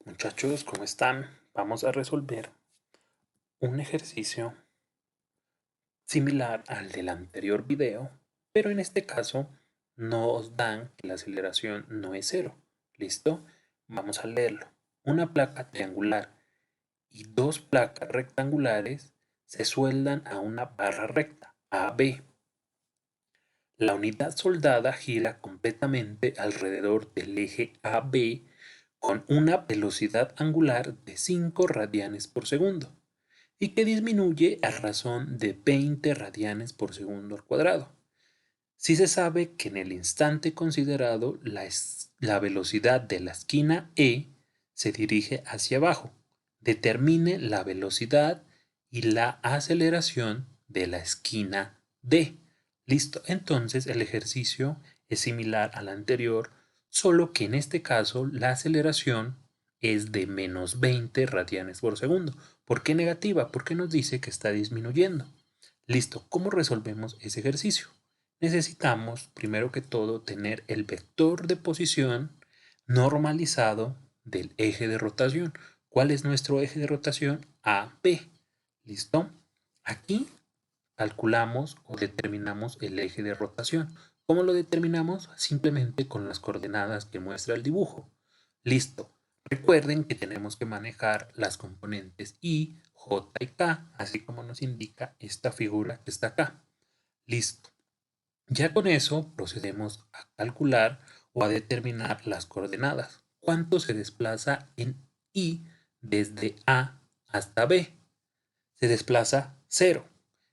Muchachos, ¿cómo están? Vamos a resolver un ejercicio similar al del anterior video, pero en este caso nos dan que la aceleración no es cero. ¿Listo? Vamos a leerlo. Una placa triangular y dos placas rectangulares se sueldan a una barra recta, AB. La unidad soldada gira completamente alrededor del eje AB con una velocidad angular de 5 radianes por segundo y que disminuye a razón de 20 radianes por segundo al cuadrado. Si se sabe que en el instante considerado la velocidad de la esquina E se dirige hacia abajo, determine la velocidad y la aceleración de la esquina D. Listo, entonces el ejercicio es similar al anterior, solo que en este caso la aceleración es de menos 20 radianes por segundo. ¿Por qué negativa? Porque nos dice que está disminuyendo. Listo, ¿cómo resolvemos ese ejercicio? Necesitamos, primero que todo, tener el vector de posición normalizado del eje de rotación. ¿Cuál es nuestro eje de rotación? AB. ¿Listo? Aquí calculamos o determinamos el eje de rotación. ¿Cómo lo determinamos? Simplemente con las coordenadas que muestra el dibujo. Listo. Recuerden que tenemos que manejar las componentes I, J y K, así como nos indica esta figura que está acá. Listo. Ya con eso procedemos a calcular o a determinar las coordenadas. ¿Cuánto se desplaza en I desde A hasta B? Se desplaza 0.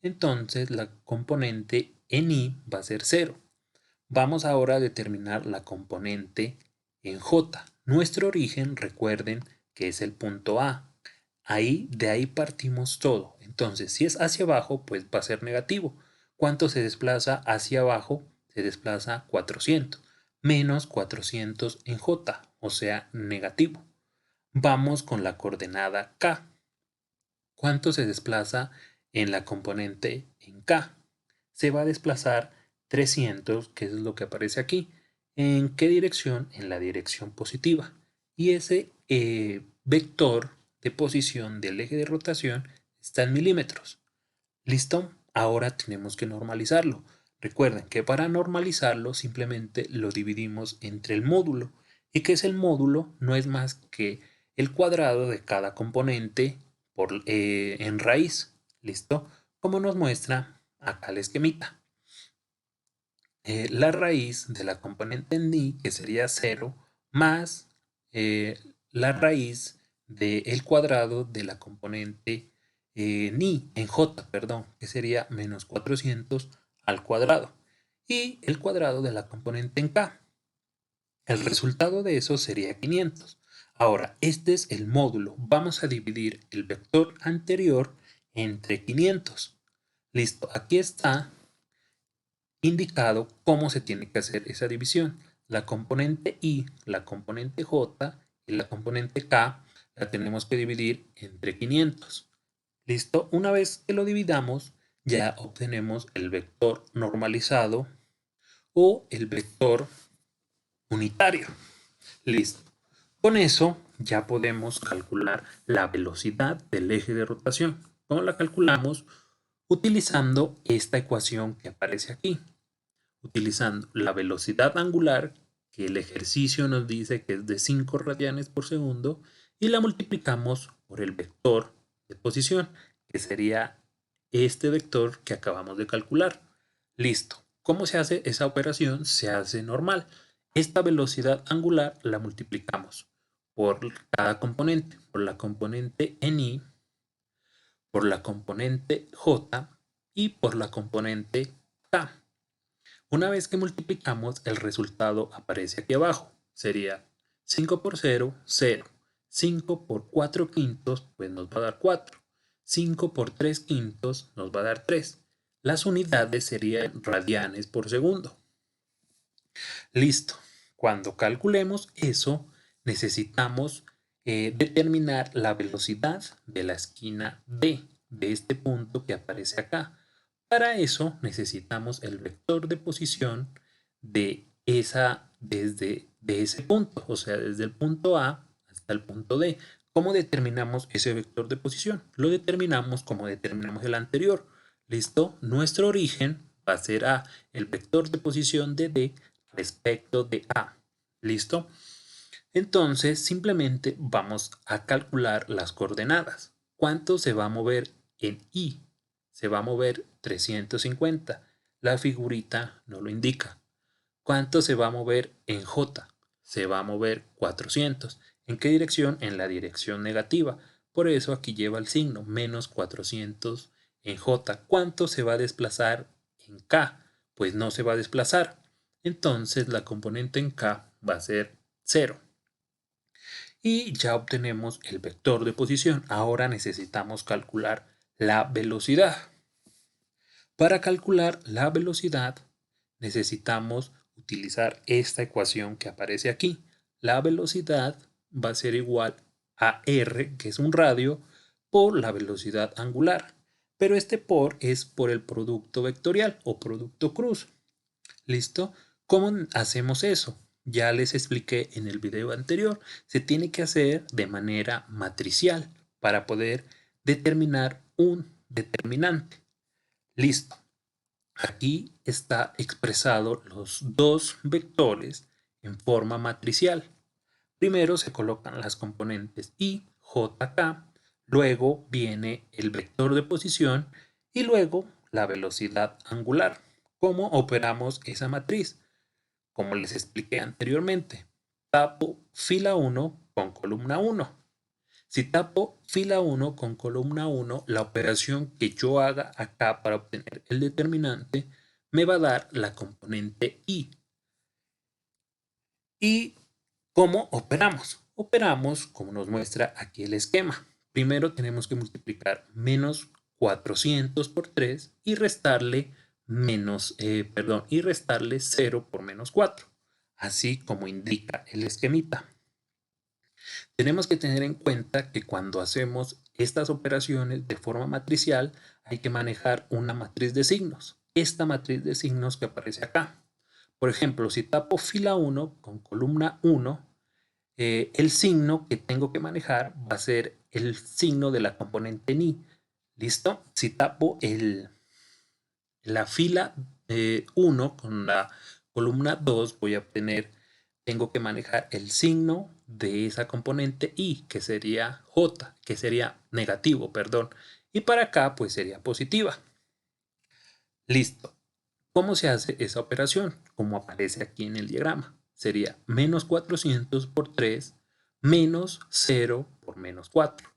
Entonces la componente en I va a ser 0. Vamos ahora a determinar la componente en J. Nuestro origen, recuerden que es el punto A. De ahí partimos todo. Entonces, si es hacia abajo, pues va a ser negativo. ¿Cuánto se desplaza hacia abajo? Se desplaza 400. Menos 400 en J, o sea, negativo. Vamos con la coordenada K. ¿Cuánto se desplaza en la componente en K? Se va a desplazar 300, que es lo que aparece aquí. ¿En qué dirección? En la dirección positiva. Y ese vector de posición del eje de rotación está en milímetros. ¿Listo? Ahora tenemos que normalizarlo. Recuerden que para normalizarlo simplemente lo dividimos entre el módulo. ¿Y qué es el módulo? No es más que el cuadrado de cada componente en raíz. ¿Listo? Como nos muestra acá el esquemita. La raíz de la componente en i, que sería 0, más la raíz del cuadrado de la componente en j, perdón, que sería menos 400 al cuadrado. Y el cuadrado de la componente en k. El resultado de eso sería 500. Ahora, este es el módulo. Vamos a dividir el vector anterior entre 500. Listo, aquí está indicado cómo se tiene que hacer esa división. La componente I, la componente J y la componente K la tenemos que dividir entre 500. ¿Listo? Una vez que lo dividamos, ya obtenemos el vector normalizado o el vector unitario. Listo. Con eso ya podemos calcular la velocidad del eje de rotación. ¿Cómo la calculamos? Utilizando esta ecuación que aparece aquí. Utilizando la velocidad angular, que el ejercicio nos dice que es de 5 radianes por segundo, y la multiplicamos por el vector de posición, que sería este vector que acabamos de calcular. Listo. ¿Cómo se hace esa operación? Se hace normal. Esta velocidad angular la multiplicamos por cada componente, por la componente en i, por la componente j y por la componente k. Una vez que multiplicamos, el resultado aparece aquí abajo. Sería 5 por 0, 0. 5 por 4 quintos, pues nos va a dar 4. 5 por 3 quintos nos va a dar 3. Las unidades serían radianes por segundo. Listo. Cuando calculemos eso, necesitamos determinar la velocidad de la esquina D, de este punto que aparece acá. Para eso necesitamos el vector de posición de ese punto, o sea, desde el punto A hasta el punto D. ¿Cómo determinamos ese vector de posición? Lo determinamos como determinamos el anterior. ¿Listo? Nuestro origen va a ser A, el vector de posición de D respecto de A. ¿Listo? Entonces, simplemente vamos a calcular las coordenadas. ¿Cuánto se va a mover en I? Se va a mover 350. La figurita no lo indica. ¿Cuánto se va a mover en J? Se va a mover 400. ¿En qué dirección? En la dirección negativa. Por eso aquí lleva el signo, menos 400 en J. ¿Cuánto se va a desplazar en K? Pues no se va a desplazar. Entonces la componente en K va a ser 0. Y ya obtenemos el vector de posición. Ahora necesitamos calcular la velocidad. Para calcular la velocidad necesitamos utilizar esta ecuación que aparece aquí. La velocidad va a ser igual a r, que es un radio, por la velocidad angular. Pero este por es por el producto vectorial o producto cruz. ¿Listo? ¿Cómo hacemos eso? Ya les expliqué en el video anterior. Se tiene que hacer de manera matricial para poder determinar un determinante. Listo. Aquí está expresado los dos vectores en forma matricial. Primero se colocan las componentes I, J, K, luego viene el vector de posición y luego la velocidad angular. ¿Cómo operamos esa matriz? Como les expliqué anteriormente, tapo fila 1 con columna 1. Si tapo fila 1 con columna 1, la operación que yo haga acá para obtener el determinante me va a dar la componente I. ¿Y cómo operamos? Operamos como nos muestra aquí el esquema. Primero tenemos que multiplicar menos 400 por 3 y restarle y restarle 0 por menos 4, así como indica el esquemita. Tenemos que tener en cuenta que cuando hacemos estas operaciones de forma matricial hay que manejar una matriz de signos. Esta matriz de signos que aparece acá. Por ejemplo, si tapo fila 1 con columna 1, el signo que tengo que manejar va a ser el signo de la componente ni. ¿Listo? Si tapo la fila 1 con la columna 2, tengo que manejar el signo de esa componente i, que sería j, que sería negativo, perdón. Y para acá, pues sería positiva. Listo. ¿Cómo se hace esa operación? Como aparece aquí en el diagrama. Sería menos 400 por 3 menos 0 por menos 4.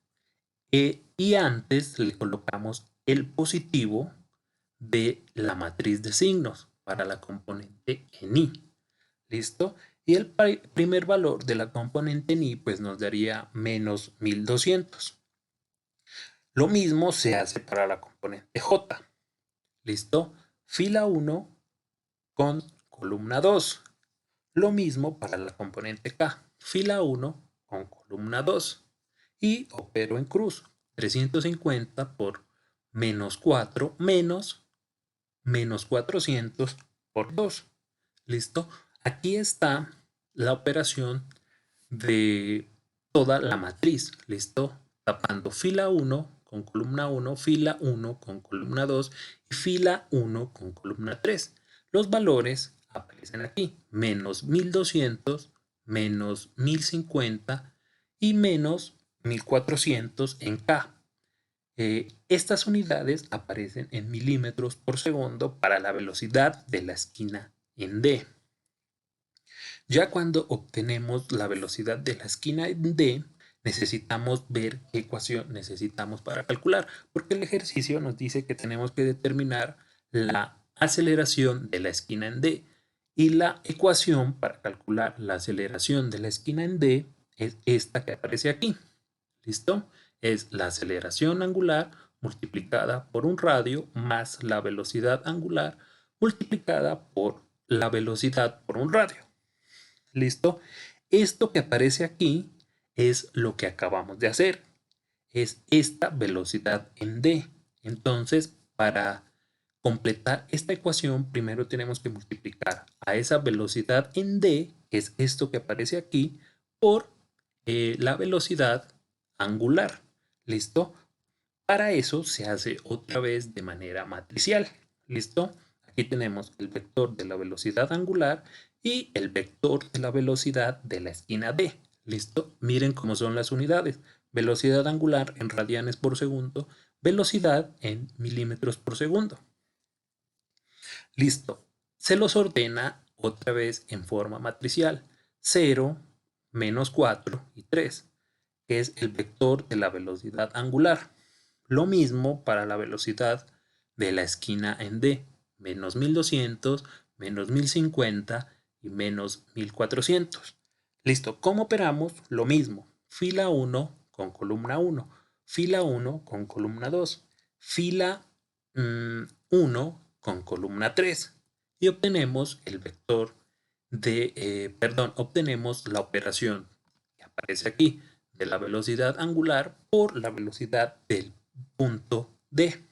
Y antes le colocamos el positivo de la matriz de signos para la componente en i. ¿Listo? Y el primer valor de la componente en i pues nos daría menos 1200. Lo mismo se hace para la componente j. ¿Listo? Fila 1 con columna 2. Lo mismo para la componente k. Fila 1 con columna 2. Y opero en cruz. 350 por menos 4 menos 400 por 2. ¿Listo? Aquí está la operación de toda la matriz. ¿Listo? Tapando fila 1 con columna 1, fila 1 con columna 2 y fila 1 con columna 3. Los valores aparecen aquí. Menos 1200, menos 1050 y menos 1400 en K. Estas unidades aparecen en milímetros por segundo para la velocidad de la esquina en D. Ya cuando obtenemos la velocidad de la esquina en D, necesitamos ver qué ecuación necesitamos para calcular, porque el ejercicio nos dice que tenemos que determinar la aceleración de la esquina en D. Y la ecuación para calcular la aceleración de la esquina en D es esta que aparece aquí. ¿Listo? Es la aceleración angular multiplicada por un radio más la velocidad angular multiplicada por la velocidad por un radio. ¿Listo? Esto que aparece aquí es lo que acabamos de hacer. Es esta velocidad en D. Entonces, para completar esta ecuación, primero tenemos que multiplicar a esa velocidad en D, que es esto que aparece aquí, por la velocidad angular. ¿Listo? Para eso se hace otra vez de manera matricial. ¿Listo? Aquí tenemos el vector de la velocidad angular y el vector de la velocidad de la esquina D. ¿Listo? Miren cómo son las unidades. Velocidad angular en radianes por segundo, velocidad en milímetros por segundo. Listo. Se los ordena otra vez en forma matricial. 0, menos 4 y 3, que es el vector de la velocidad angular. Lo mismo para la velocidad de la esquina en D, menos 1200, menos 1050 y menos 1400. Listo, ¿cómo operamos? Lo mismo, fila 1 con columna 1, fila 1 con columna 2, fila 1 con columna 3 y obtenemos el vector obtenemos la operación que aparece aquí de la velocidad angular por la velocidad del punto D.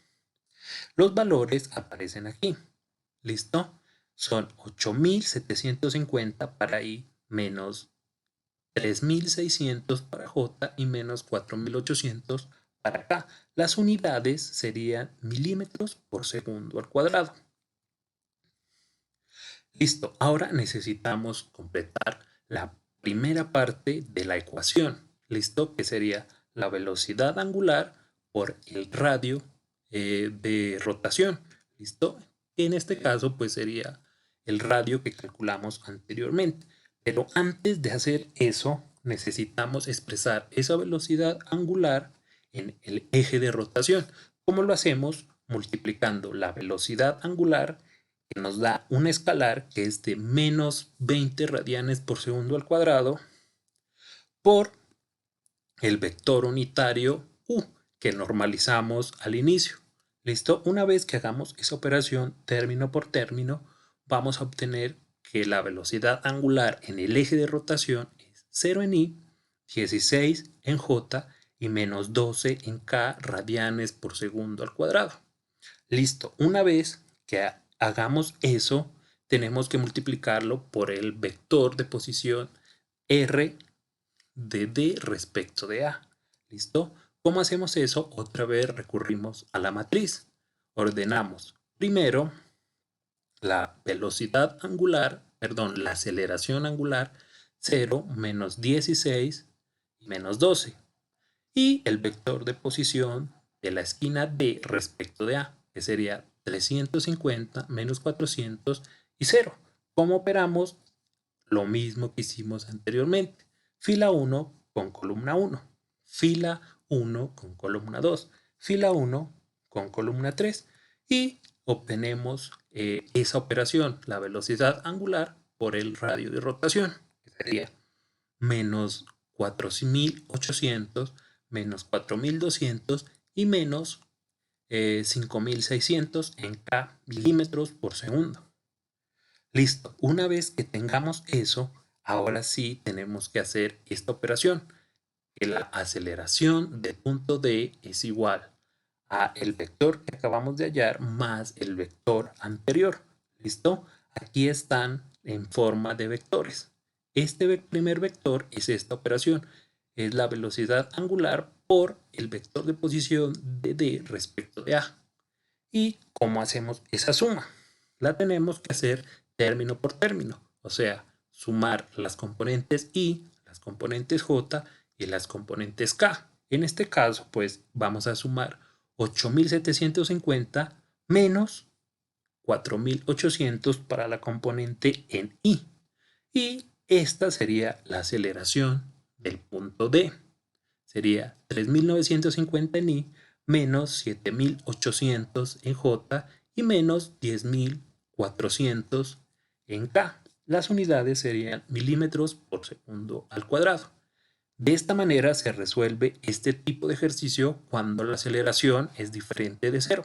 Los valores aparecen aquí. ¿Listo? Son 8750 para I, menos 3600 para J y menos 4800 para K. Las unidades serían milímetros por segundo al cuadrado. Listo, ahora necesitamos completar la primera parte de la ecuación. ¿Listo? Que sería la velocidad angular por el radio de rotación. ¿Listo? En este caso, pues sería el radio que calculamos anteriormente. Pero antes de hacer eso, necesitamos expresar esa velocidad angular en el eje de rotación. ¿Cómo lo hacemos? Multiplicando la velocidad angular, que nos da un escalar que es de menos 20 radianes por segundo al cuadrado, por el vector unitario u, que normalizamos al inicio. ¿Listo? Una vez que hagamos esa operación término por término, vamos a obtener que la velocidad angular en el eje de rotación es 0 en I, 16 en J y menos 12 en K radianes por segundo al cuadrado. Listo. Una vez que hagamos eso, tenemos que multiplicarlo por el vector de posición R de D respecto de A. ¿Listo? ¿Cómo hacemos eso? Otra vez recurrimos a la matriz. Ordenamos primero la velocidad angular, perdón, la aceleración angular 0, menos 16 y menos 12. Y el vector de posición de la esquina D respecto de A, que sería 350 menos 400 y 0. ¿Cómo operamos? Lo mismo que hicimos anteriormente. Fila 1 con columna 1, fila 1 con columna 2, fila 1 con columna 3 y obtenemos esa operación, la velocidad angular por el radio de rotación, que sería menos 4800, menos 4200 y menos 5600 en K milímetros por segundo. Listo, una vez que tengamos eso, ahora sí tenemos que hacer esta operación, que la aceleración del punto D es igual a el vector que acabamos de hallar más el vector anterior. ¿Listo? Aquí están en forma de vectores. Este primer vector es esta operación, es la velocidad angular por el vector de posición de D respecto de A. ¿Y cómo hacemos esa suma? La tenemos que hacer término por término, o sea, sumar las componentes I, las componentes J y las componentes K. En este caso, pues vamos a sumar 8750 menos 4800 para la componente en I. Y esta sería la aceleración del punto D. Sería 3950 en I menos 7800 en J y menos 10400 en K. Las unidades serían milímetros por segundo al cuadrado. De esta manera se resuelve este tipo de ejercicio cuando la aceleración es diferente de 0.